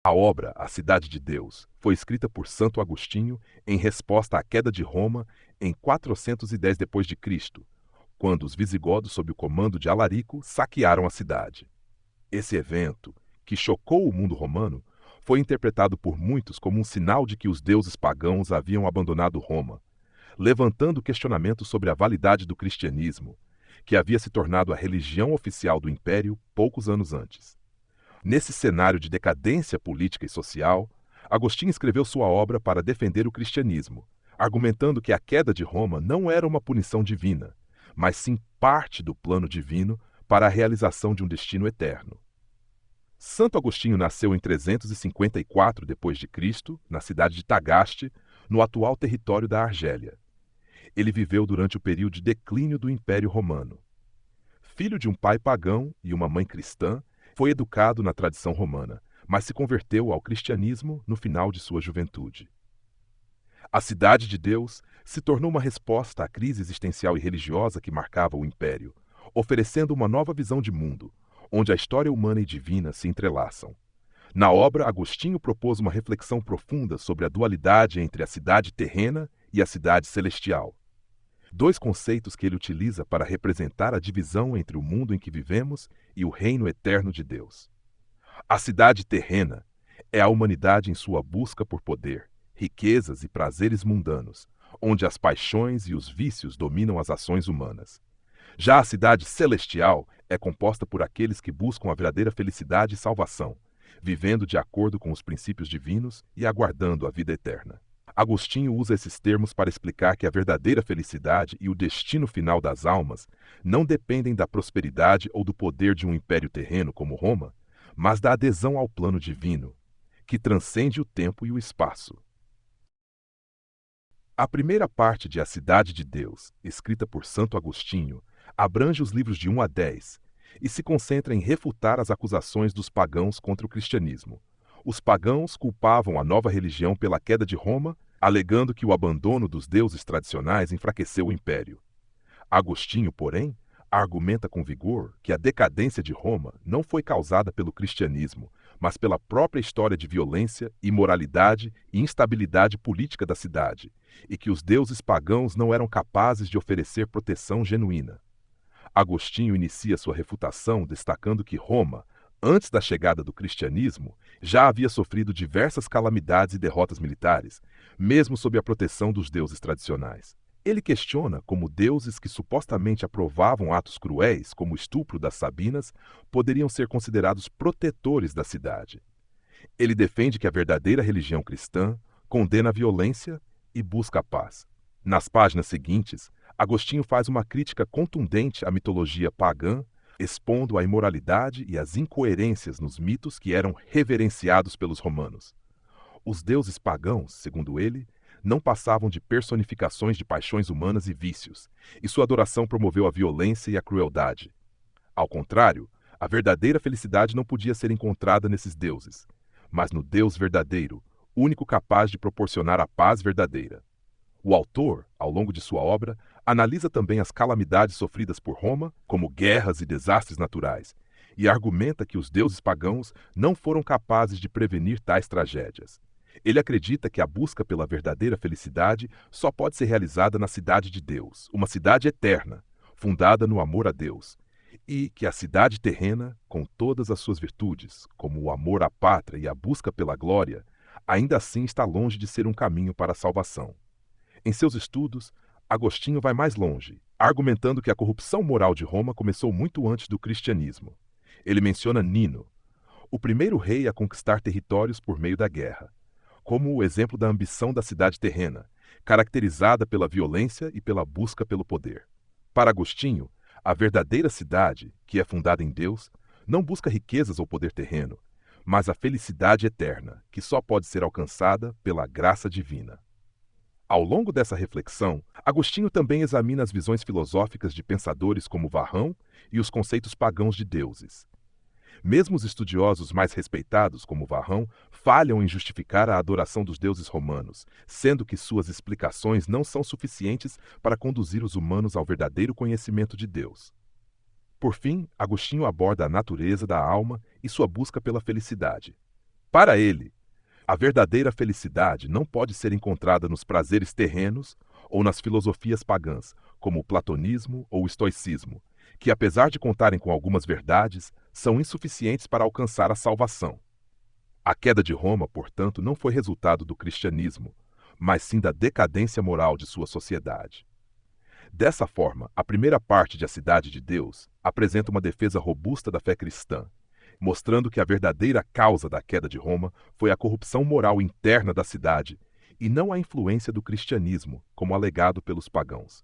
A obra A Cidade de Deus foi escrita por Santo Agostinho em resposta à queda de Roma em 410 d.C., quando os visigodos, sob o comando de Alarico, saquearam a cidade. Esse evento, que chocou o mundo romano, foi interpretado por muitos como um sinal de que os deuses pagãos haviam abandonado Roma, levantando questionamentos sobre a validade do cristianismo, que havia se tornado a religião oficial do império poucos anos antes. Nesse cenário de decadência política e social, Agostinho escreveu sua obra para defender o cristianismo, argumentando que a queda de Roma não era uma punição divina, mas sim parte do plano divino para a realização de um destino eterno. Santo Agostinho nasceu em 354 d.C., na cidade de Tagaste, no atual território da Argélia. Ele viveu durante o período de declínio do Império Romano. Filho de um pai pagão e uma mãe cristã, foi educado na tradição romana, mas se converteu ao cristianismo no final de sua juventude. A Cidade de Deus se tornou uma resposta à crise existencial e religiosa que marcava o Império, oferecendo uma nova visão de mundo, onde a história humana e divina se entrelaçam. Na obra, Agostinho propôs uma reflexão profunda sobre a dualidade entre a cidade terrena e a cidade celestial. Dois conceitos que ele utiliza para representar a divisão entre o mundo em que vivemos e o reino eterno de Deus. A cidade terrena é a humanidade em sua busca por poder, riquezas e prazeres mundanos, onde as paixões e os vícios dominam as ações humanas. Já a cidade celestial é composta por aqueles que buscam a verdadeira felicidade e salvação, vivendo de acordo com os princípios divinos e aguardando a vida eterna. Agostinho usa esses termos para explicar que a verdadeira felicidade e o destino final das almas não dependem da prosperidade ou do poder de um império terreno como Roma, mas da adesão ao plano divino, que transcende o tempo e o espaço. A primeira parte de A Cidade de Deus, escrita por Santo Agostinho, abrange os livros de 1 a 10 e se concentra em refutar as acusações dos pagãos contra o cristianismo. Os pagãos culpavam a nova religião pela queda de Roma, alegando que o abandono dos deuses tradicionais enfraqueceu o império. Agostinho, porém, argumenta com vigor que a decadência de Roma não foi causada pelo cristianismo, mas pela própria história de violência, imoralidade e instabilidade política da cidade, e que os deuses pagãos não eram capazes de oferecer proteção genuína. Agostinho inicia sua refutação destacando que Roma, antes da chegada do cristianismo, já havia sofrido diversas calamidades e derrotas militares, mesmo sob a proteção dos deuses tradicionais. Ele questiona como deuses que supostamente aprovavam atos cruéis, como o estupro das Sabinas, poderiam ser considerados protetores da cidade. Ele defende que a verdadeira religião cristã condena a violência e busca a paz. Nas páginas seguintes, Agostinho faz uma crítica contundente à mitologia pagã, expondo a imoralidade e as incoerências nos mitos que eram reverenciados pelos romanos. Os deuses pagãos, segundo ele, não passavam de personificações de paixões humanas e vícios, e sua adoração promoveu a violência e a crueldade. Ao contrário, a verdadeira felicidade não podia ser encontrada nesses deuses, mas no Deus verdadeiro, único capaz de proporcionar a paz verdadeira. O autor, ao longo de sua obra, analisa também as calamidades sofridas por Roma, como guerras e desastres naturais, e argumenta que os deuses pagãos não foram capazes de prevenir tais tragédias. Ele acredita que a busca pela verdadeira felicidade só pode ser realizada na cidade de Deus, uma cidade eterna, fundada no amor a Deus, e que a cidade terrena, com todas as suas virtudes, como o amor à pátria e a busca pela glória, ainda assim está longe de ser um caminho para a salvação. Em seus estudos, Agostinho vai mais longe, argumentando que a corrupção moral de Roma começou muito antes do cristianismo. Ele menciona Nino, o primeiro rei a conquistar territórios por meio da guerra, como o exemplo da ambição da cidade terrena, caracterizada pela violência e pela busca pelo poder. Para Agostinho, a verdadeira cidade, que é fundada em Deus, não busca riquezas ou poder terreno, mas a felicidade eterna, que só pode ser alcançada pela graça divina. Ao longo dessa reflexão, Agostinho também examina as visões filosóficas de pensadores como Varrão e os conceitos pagãos de deuses. Mesmo os estudiosos mais respeitados, como Varrão, falham em justificar a adoração dos deuses romanos, sendo que suas explicações não são suficientes para conduzir os humanos ao verdadeiro conhecimento de Deus. Por fim, Agostinho aborda a natureza da alma e sua busca pela felicidade. Para ele, a verdadeira felicidade não pode ser encontrada nos prazeres terrenos ou nas filosofias pagãs, como o platonismo ou o estoicismo, que, apesar de contarem com algumas verdades, são insuficientes para alcançar a salvação. A queda de Roma, portanto, não foi resultado do cristianismo, mas sim da decadência moral de sua sociedade. Dessa forma, a primeira parte de A Cidade de Deus apresenta uma defesa robusta da fé cristã, mostrando que a verdadeira causa da queda de Roma foi a corrupção moral interna da cidade e não a influência do cristianismo, como alegado pelos pagãos.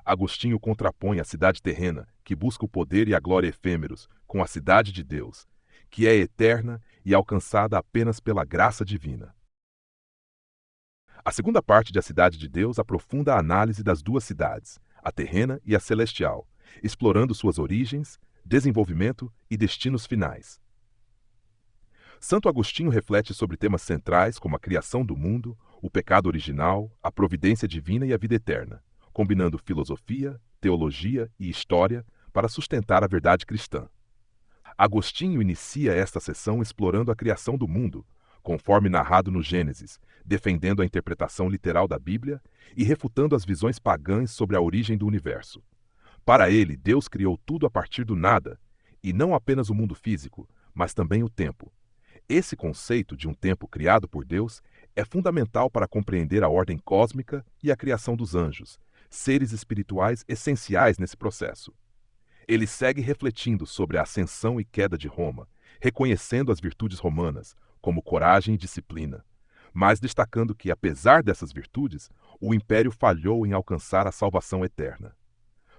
Agostinho contrapõe a cidade terrena, que busca o poder e a glória efêmeros, com a cidade de Deus, que é eterna e alcançada apenas pela graça divina. A segunda parte de A Cidade de Deus aprofunda a análise das duas cidades, a terrena e a celestial, explorando suas origens, desenvolvimento e destinos finais. Santo Agostinho reflete sobre temas centrais como a criação do mundo, o pecado original, a providência divina e a vida eterna, combinando filosofia, teologia e história para sustentar a verdade cristã. Agostinho inicia esta sessão explorando a criação do mundo, conforme narrado no Gênesis, defendendo a interpretação literal da Bíblia e refutando as visões pagãs sobre a origem do universo. Para ele, Deus criou tudo a partir do nada, e não apenas o mundo físico, mas também o tempo. Esse conceito de um tempo criado por Deus é fundamental para compreender a ordem cósmica e a criação dos anjos, seres espirituais essenciais nesse processo. Ele segue refletindo sobre a ascensão e queda de Roma, reconhecendo as virtudes romanas, como coragem e disciplina, mas destacando que, apesar dessas virtudes, o império falhou em alcançar a salvação eterna.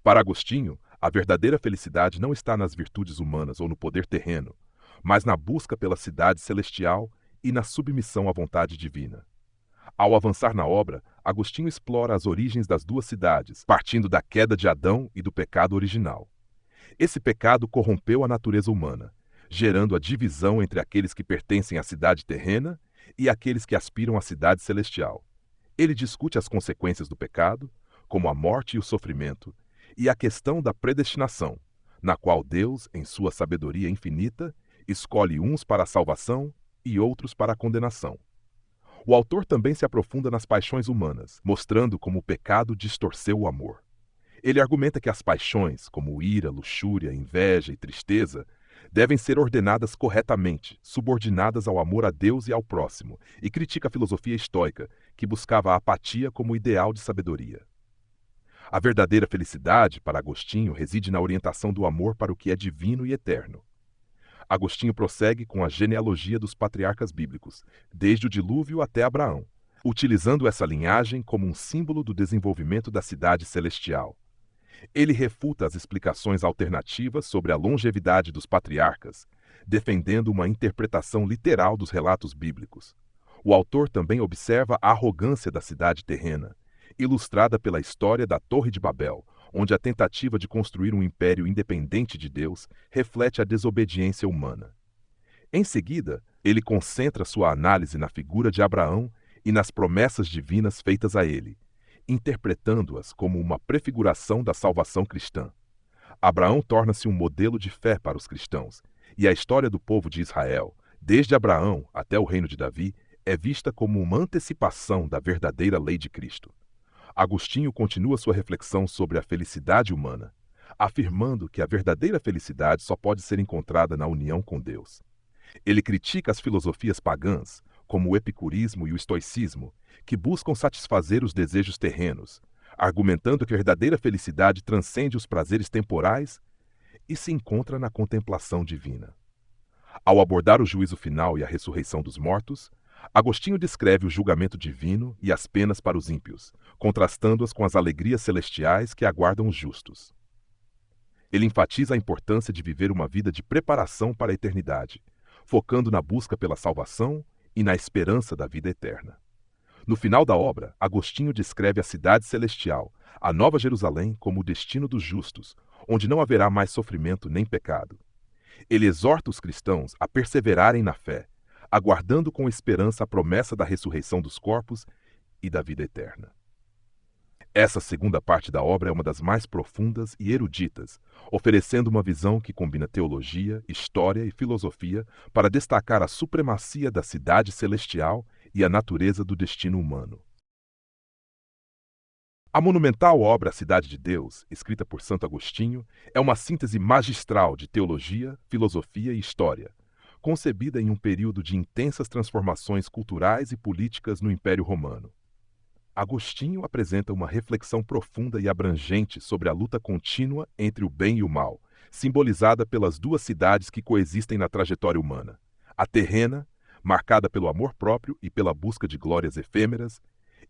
Para Agostinho, a verdadeira felicidade não está nas virtudes humanas ou no poder terreno, mas na busca pela cidade celestial e na submissão à vontade divina. Ao avançar na obra, Agostinho explora as origens das duas cidades, partindo da queda de Adão e do pecado original. Esse pecado corrompeu a natureza humana, gerando a divisão entre aqueles que pertencem à cidade terrena e aqueles que aspiram à cidade celestial. Ele discute as consequências do pecado, como a morte e o sofrimento, e a questão da predestinação, na qual Deus, em sua sabedoria infinita, escolhe uns para a salvação e outros para a condenação. O autor também se aprofunda nas paixões humanas, mostrando como o pecado distorceu o amor. Ele argumenta que as paixões, como ira, luxúria, inveja e tristeza, devem ser ordenadas corretamente, subordinadas ao amor a Deus e ao próximo, e critica a filosofia estoica, que buscava a apatia como ideal de sabedoria. A verdadeira felicidade, para Agostinho, reside na orientação do amor para o que é divino e eterno. Agostinho prossegue com a genealogia dos patriarcas bíblicos, desde o dilúvio até Abraão, utilizando essa linhagem como um símbolo do desenvolvimento da cidade celestial. Ele refuta as explicações alternativas sobre a longevidade dos patriarcas, defendendo uma interpretação literal dos relatos bíblicos. O autor também observa a arrogância da cidade terrena, ilustrada pela história da Torre de Babel, onde a tentativa de construir um império independente de Deus reflete a desobediência humana. Em seguida, ele concentra sua análise na figura de Abraão e nas promessas divinas feitas a ele, interpretando-as como uma prefiguração da salvação cristã. Abraão torna-se um modelo de fé para os cristãos, e a história do povo de Israel, desde Abraão até o reino de Davi, é vista como uma antecipação da verdadeira lei de Cristo. Agostinho continua sua reflexão sobre a felicidade humana, afirmando que a verdadeira felicidade só pode ser encontrada na união com Deus. Ele critica as filosofias pagãs, como o epicurismo e o estoicismo, que buscam satisfazer os desejos terrenos, argumentando que a verdadeira felicidade transcende os prazeres temporais e se encontra na contemplação divina. Ao abordar o juízo final e a ressurreição dos mortos, Agostinho descreve o julgamento divino e as penas para os ímpios, contrastando-as com as alegrias celestiais que aguardam os justos. Ele enfatiza a importância de viver uma vida de preparação para a eternidade, focando na busca pela salvação e na esperança da vida eterna. No final da obra, Agostinho descreve a cidade celestial, a Nova Jerusalém, como o destino dos justos, onde não haverá mais sofrimento nem pecado. Ele exorta os cristãos a perseverarem na fé, aguardando com esperança a promessa da ressurreição dos corpos e da vida eterna. Essa segunda parte da obra é uma das mais profundas e eruditas, oferecendo uma visão que combina teologia, história e filosofia para destacar a supremacia da cidade celestial e a natureza do destino humano. A monumental obra Cidade de Deus, escrita por Santo Agostinho, é uma síntese magistral de teologia, filosofia e história, concebida em um período de intensas transformações culturais e políticas no Império Romano. Agostinho apresenta uma reflexão profunda e abrangente sobre a luta contínua entre o bem e o mal, simbolizada pelas duas cidades que coexistem na trajetória humana: a terrena, marcada pelo amor próprio e pela busca de glórias efêmeras,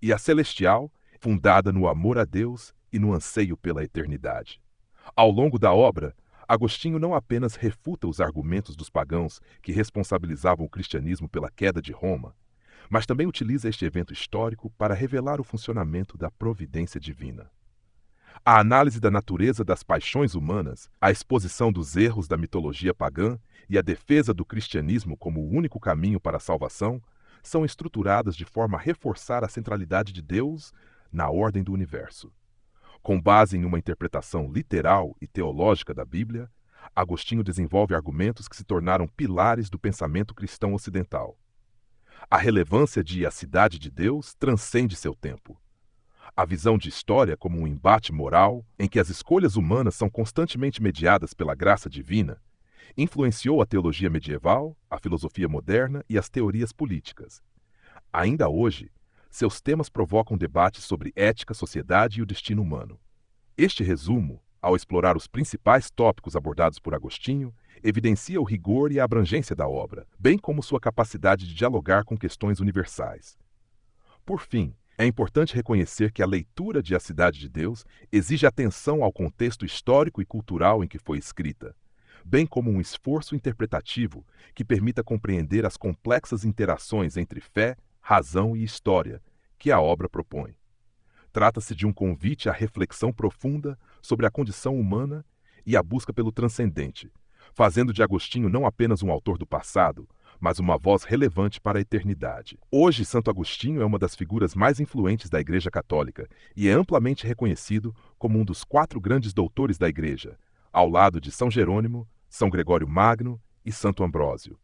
e a celestial, fundada no amor a Deus e no anseio pela eternidade. Ao longo da obra, Agostinho não apenas refuta os argumentos dos pagãos que responsabilizavam o cristianismo pela queda de Roma, mas também utiliza este evento histórico para revelar o funcionamento da providência divina. A análise da natureza das paixões humanas, a exposição dos erros da mitologia pagã e a defesa do cristianismo como o único caminho para a salvação são estruturadas de forma a reforçar a centralidade de Deus na ordem do universo. Com base em uma interpretação literal e teológica da Bíblia, Agostinho desenvolve argumentos que se tornaram pilares do pensamento cristão ocidental. A relevância de A Cidade de Deus transcende seu tempo. A visão de história como um embate moral, em que as escolhas humanas são constantemente mediadas pela graça divina, influenciou a teologia medieval, a filosofia moderna e as teorias políticas. Ainda hoje, seus temas provocam debates sobre ética, sociedade e o destino humano. Este resumo, ao explorar os principais tópicos abordados por Agostinho, evidencia o rigor e a abrangência da obra, bem como sua capacidade de dialogar com questões universais. Por fim, é importante reconhecer que a leitura de A Cidade de Deus exige atenção ao contexto histórico e cultural em que foi escrita, bem como um esforço interpretativo que permita compreender as complexas interações entre fé, razão e história que a obra propõe. Trata-se de um convite à reflexão profunda sobre a condição humana e a busca pelo transcendente, fazendo de Agostinho não apenas um autor do passado, mas uma voz relevante para a eternidade. Hoje, Santo Agostinho é uma das figuras mais influentes da Igreja Católica e é amplamente reconhecido como um dos 4 grandes doutores da Igreja, ao lado de São Jerônimo, São Gregório Magno e Santo Ambrósio.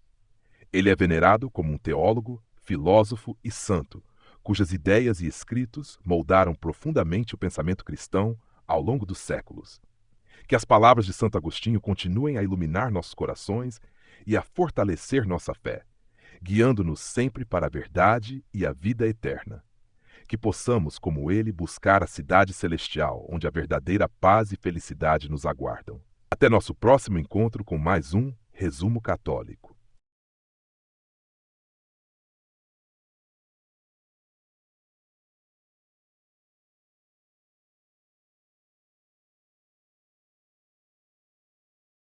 Ele é venerado como um teólogo, filósofo e santo, cujas ideias e escritos moldaram profundamente o pensamento cristão ao longo dos séculos. Que as palavras de Santo Agostinho continuem a iluminar nossos corações e a fortalecer nossa fé, guiando-nos sempre para a verdade e a vida eterna. Que possamos, como ele, buscar a cidade celestial, onde a verdadeira paz e felicidade nos aguardam. Até nosso próximo encontro com mais um Resumo Católico.